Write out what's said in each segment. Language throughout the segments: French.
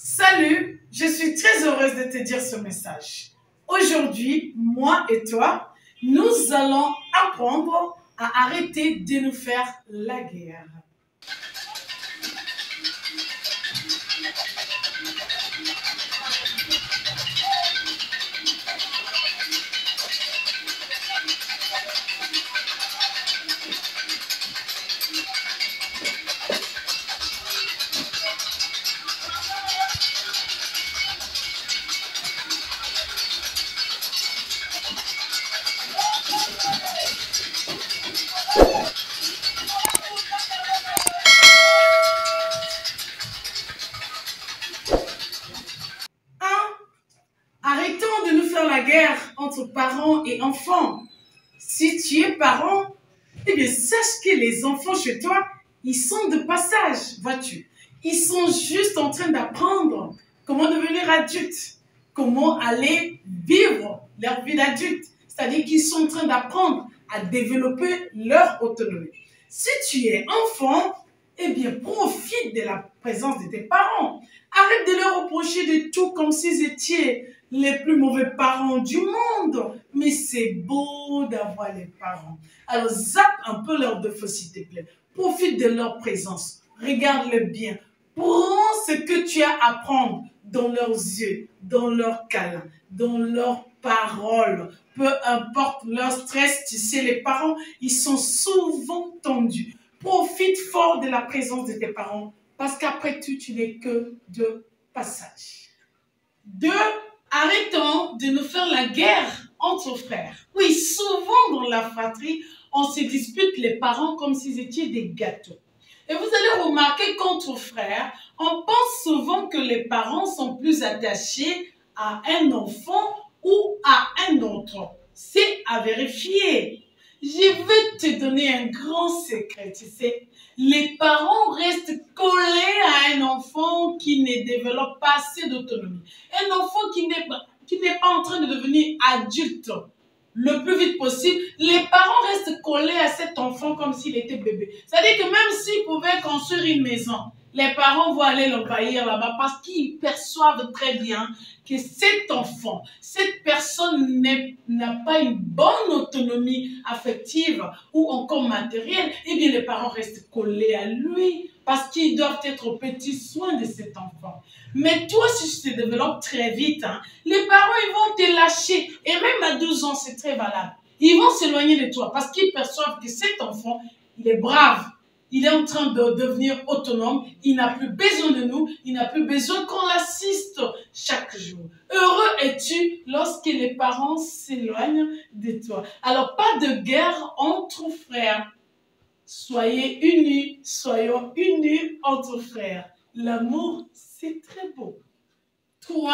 Salut, je suis très heureuse de te dire ce message. Aujourd'hui, moi et toi, nous allons apprendre à arrêter de nous faire la guerre. Arrêtons de nous faire la guerre entre parents et enfants. Si tu es parent, eh bien sache que les enfants chez toi, ils sont de passage, vois-tu. Ils sont juste en train d'apprendre comment devenir adulte, comment aller vivre leur vie d'adulte. C'est-à-dire qu'ils sont en train d'apprendre à développer leur autonomie. Si tu es enfant, eh bien profite de la présence de tes parents. Arrête de leur reprocher de tout comme s'ils étaient les plus mauvais parents du monde. Mais c'est beau d'avoir les parents. Alors zappe un peu leur défaut s'il te plaît. Profite de leur présence. Regarde-les bien. Prends ce que tu as à prendre dans leurs yeux, dans leurs câlins, dans leurs paroles. Peu importe leur stress, tu sais, les parents, ils sont souvent tendus. Profite fort de la présence de tes parents parce qu'après tout, tu n'es que de passage. 2. Arrêtons de nous faire la guerre entre frères. Oui, souvent dans la fratrie, on se dispute les parents comme s'ils étaient des gâteaux. Et vous allez remarquer qu'entre frères, on pense souvent que les parents sont plus attachés à un enfant ou à un autre. C'est à vérifier. Je vais te donner un grand secret, tu sais. Les parents restent collés à un enfant qui ne développe pas assez d'autonomie. Un enfant qui n'est pas en train de devenir adulte le plus vite possible. Les parents restent collés à cet enfant comme s'il était bébé. C'est-à-dire que même s'ils pouvaient construire une maison, les parents vont aller l'envahir là-bas parce qu'ils perçoivent très bien que cet enfant, cette personne n'a pas une bonne autonomie affective ou encore matérielle. Eh bien, les parents restent collés à lui parce qu'ils doivent être aux petits soins de cet enfant. Mais toi, si tu te développes très vite, les parents, ils vont te lâcher. Et même à 12 ans, c'est très valable. Ils vont s'éloigner de toi parce qu'ils perçoivent que cet enfant, il est brave. Il est en train de devenir autonome. Il n'a plus besoin de nous. Il n'a plus besoin qu'on l'assiste chaque jour. Heureux es-tu lorsque les parents s'éloignent de toi. Alors, pas de guerre entre frères. Soyez unis, soyons unis entre frères. L'amour, c'est très beau. 3.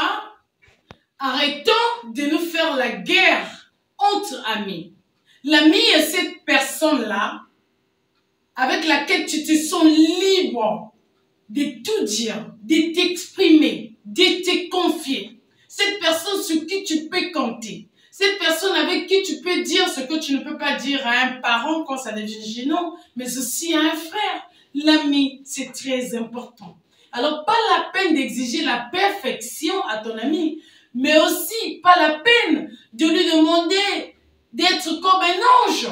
Arrêtons de nous faire la guerre entre amis. L'ami est cette personne-là avec laquelle tu te sens libre de tout dire, de t'exprimer, de te confier. Cette personne sur qui tu peux compter. Cette personne avec qui tu peux dire ce que tu ne peux pas dire à un parent quand ça devient gênant, mais aussi à un frère. L'ami, c'est très important. Alors, pas la peine d'exiger la perfection à ton ami, mais aussi pas la peine de lui demander d'être comme un ange.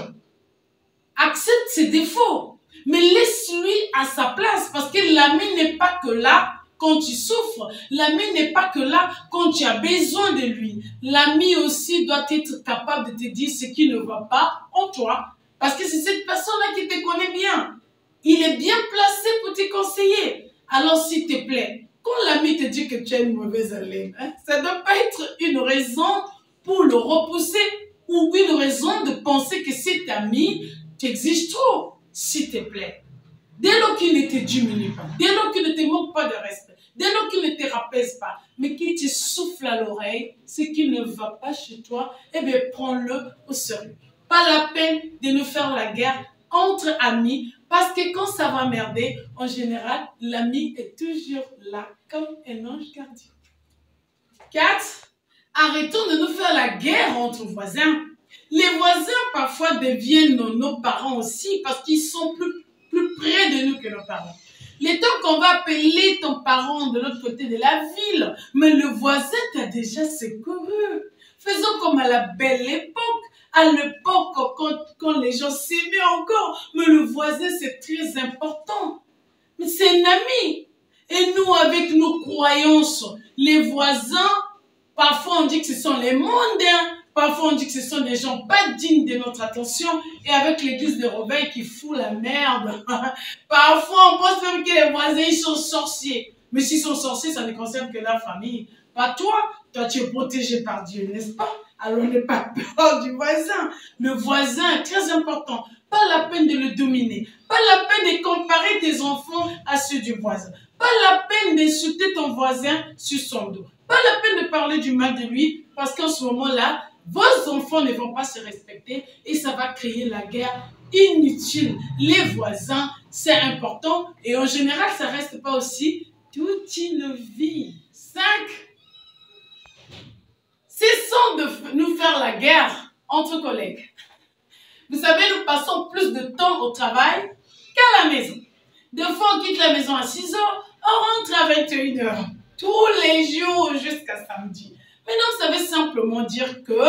Accepte ses défauts, mais laisse-lui à sa place parce que l'ami n'est pas que là quand tu souffres. L'ami n'est pas que là quand tu as besoin de lui. L'ami aussi doit être capable de te dire ce qui ne va pas en toi parce que c'est cette personne-là qui te connaît bien. Il est bien placé pour te conseiller. Alors, s'il te plaît, quand l'ami te dit que tu as une mauvaise haleine, ça ne doit pas être une raison pour le repousser ou une raison de penser que cet ami t'exige trop, s'il te plaît. Dès lors qu'il ne te diminue pas, dès lors qu'il ne te manque pas de respect, dès lors qu'il ne te rabaisse pas, mais qu'il te souffle à l'oreille, ce qui ne va pas chez toi, eh bien, prends-le au sérieux. Pas la peine de nous faire la guerre entre amis, parce que quand ça va merder, en général, l'ami est toujours là, comme un ange gardien. 4. Arrêtons de nous faire la guerre entre voisins. Les voisins, parfois, deviennent nos parents aussi, parce qu'ils sont plus près de nous que nos parents. Les temps qu'on va appeler ton parent de l'autre côté de la ville, mais le voisin t'a déjà secouru. Faisons comme à la belle époque. À l'époque, quand les gens s'aimaient encore, mais le voisin, c'est très important. Mais c'est un ami. Et nous, avec nos croyances, les voisins, parfois on dit que ce sont les mondains, parfois on dit que ce sont des gens pas dignes de notre attention, et avec l'église de Robert qui fout la merde. Parfois on pense même que les voisins ils sont sorciers. Mais s'ils sont sorciers, ça ne concerne que la famille. Pas toi. Toi, tu es protégé par Dieu, n'est-ce pas? Alors n'aie pas peur du voisin. Le voisin est très important. Pas la peine de le dominer. Pas la peine de comparer tes enfants à ceux du voisin. Pas la peine d'insulter ton voisin sur son dos. Pas la peine de parler du mal de lui parce qu'en ce moment-là, vos enfants ne vont pas se respecter et ça va créer la guerre inutile. Les voisins, c'est important et en général, ça ne reste pas aussi toute une vie. 5. Cessons de nous faire la guerre entre collègues. Vous savez, nous passons plus de temps au travail qu'à la maison. Des fois, on quitte la maison à 6 heures, on rentre à 21 heures. Tous les jours jusqu'à samedi. Maintenant, ça veut simplement dire que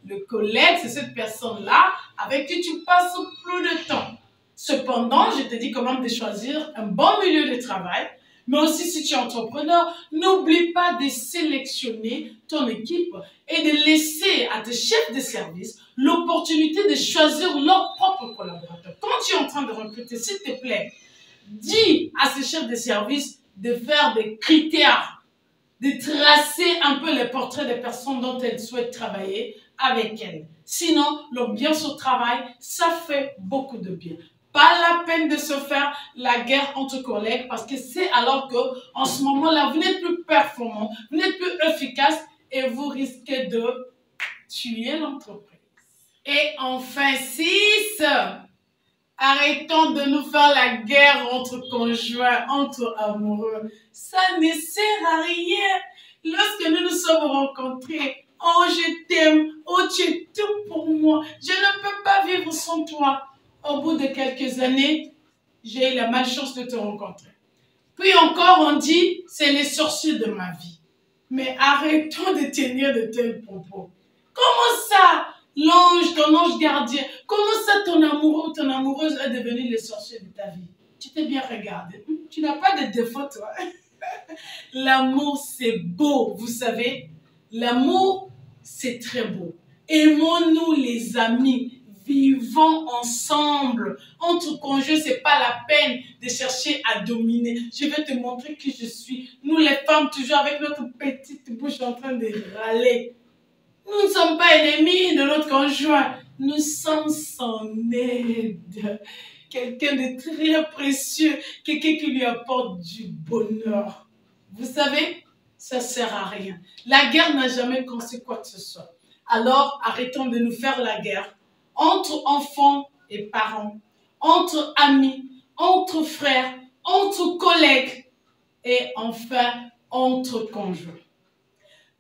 le collègue, c'est cette personne-là avec qui tu passes plus de temps. Cependant, je te dis quand même de choisir un bon milieu de travail. Mais aussi, si tu es entrepreneur, n'oublie pas de sélectionner ton équipe et de laisser à tes chefs de service l'opportunité de choisir leurs propres collaborateurs. Quand tu es en train de recruter, s'il te plaît, dis à ces chefs de service de faire des critères, de tracer un peu les portraits des personnes dont elles souhaitent travailler avec elles. Sinon, l'ambiance au travail, ça fait beaucoup de bien. Pas la peine de se faire la guerre entre collègues parce que c'est alors que en ce moment-là, vous n'êtes plus performant, vous n'êtes plus efficace et vous risquez de tuer l'entreprise. Et enfin, 6. Arrêtons de nous faire la guerre entre conjoints, entre amoureux. Ça ne sert à rien. Lorsque nous nous sommes rencontrés, oh je t'aime, oh tu es tout pour moi, je ne peux pas vivre sans toi. Au bout de quelques années, j'ai eu la malchance de te rencontrer. Puis encore on dit, c'est les sorciers de ma vie. Mais arrêtons de tenir de tels propos. Comment ça? L'ange, ton ange gardien, comment ça ton amoureux ou ton amoureuse est devenu le sorcier de ta vie? Tu t'es bien regardé. Tu n'as pas de défaut, toi. L'amour, c'est beau, vous savez. L'amour, c'est très beau. Aimons-nous les amis. Vivons ensemble. Entre conjoints, c'est pas la peine de chercher à dominer. Je vais te montrer qui je suis. Nous, les femmes, toujours avec notre petite bouche en train de râler. Nous ne sommes pas ennemis de notre conjoint. Nous sommes son aide. Quelqu'un de très précieux. Quelqu'un qui lui apporte du bonheur. Vous savez, ça ne sert à rien. La guerre n'a jamais conçu quoi que ce soit. Alors, arrêtons de nous faire la guerre entre enfants et parents, entre amis, entre frères, entre collègues et enfin entre conjoints.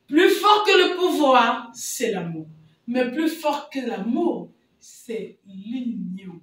Plus fort que le pouvoir, c'est l'amour. Mais plus fort que l'amour, c'est l'union.